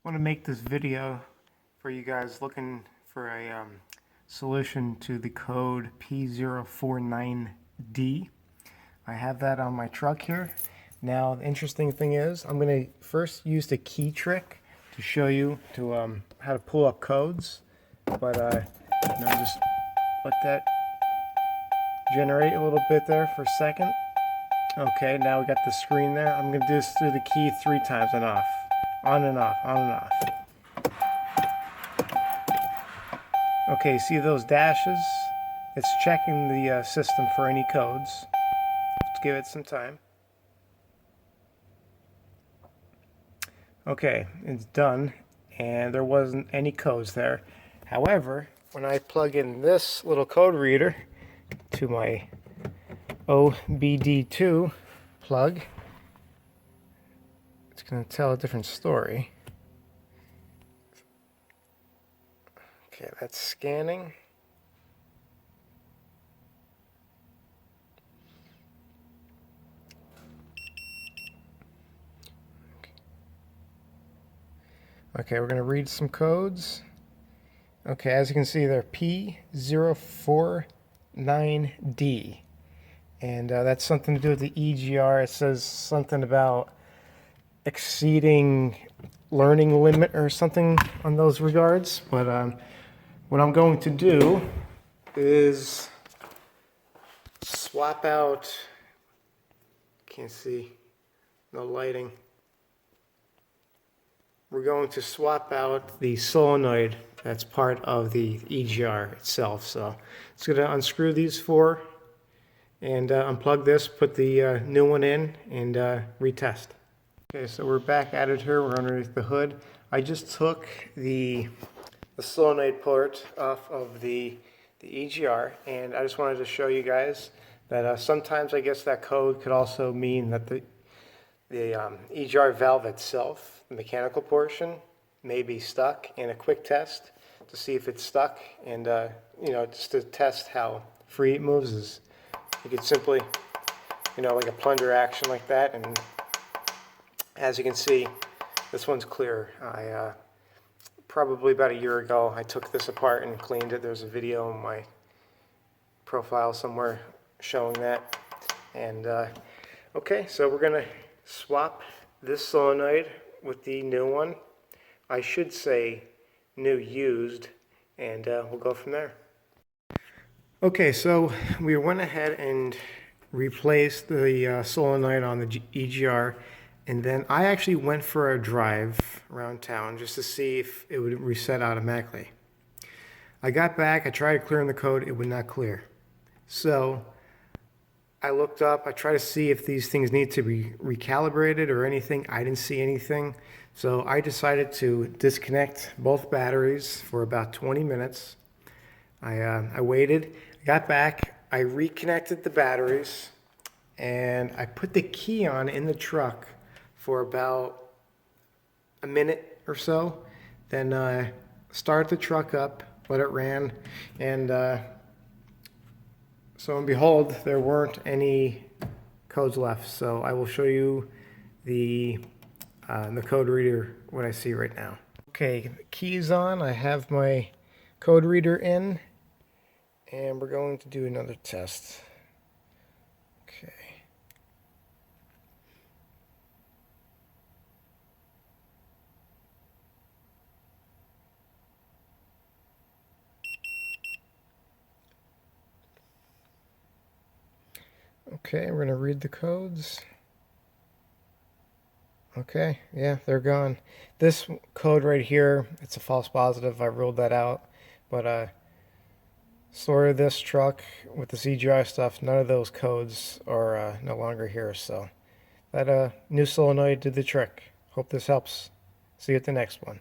want to make this video for you guys looking for a solution to the code P049D. I have that on my truck here. Now the interesting thing is I'm going to first use the key trick to show you to how to pull up codes, but just let that generate a little bit there for a second. Okay, now we got the screen there. I'm going to do this through the key 3 times and off. On and off, on and off. Okay, see those dashes? It's checking the system for any codes. Let's give it some time. Okay, it's done, and there wasn't any codes there. However, when I plug in this little code reader to my OBD2 plug, it's going to tell a different story. Okay, that's scanning. Okay, we're going to read some codes. Okay, as you can see, they're P049D. And that's something to do with the EGR. It says something about exceeding learning limit or something on those regards. But what I'm going to do is swap out, can't see, no lighting. We're going to swap out the solenoid that's part of the EGR itself. So it's going to unscrew these 4 and unplug this, put the new one in, and retest. Okay, so we're back at it here. We're underneath the hood. I just took the solenoid port off of the EGR, and I just wanted to show you guys that sometimes I guess that code could also mean that the EGR valve itself, the mechanical portion, may be stuck. In a quick test to see if it's stuck, and just to test how free it moves, is you could simply, like a plunger action like that, and as you can see, this one's clear. I probably about a year ago I took this apart and cleaned it. There's a video in my profile somewhere showing that. And okay, so we're gonna swap this solenoid with the new one. I should say new used, and we'll go from there. Okay, so we went ahead and replaced the solenoid on the EGR, and then I actually went for a drive around town just to see if it would reset automatically. I got back, I tried clearing the code, it would not clear. So I looked up, I tried to see if these things need to be recalibrated or anything. I didn't see anything. So I decided to disconnect both batteries for about 20 minutes. I waited, got back, I reconnected the batteries, and I put the key on in the truck for about a minute or so. Then start the truck up, let it ran, and so and behold, there weren't any codes left. So I will show you the code reader, what I see right now. Okay, the key's on. I have my code reader in, and we're going to do another test. Okay. Okay, we're going to read the codes. Okay, yeah, they're gone. This code right here, it's a false positive. I ruled that out. But sort of this truck with the CGI stuff, none of those codes are no longer here. So that new solenoid did the trick. Hope this helps. See you at the next one.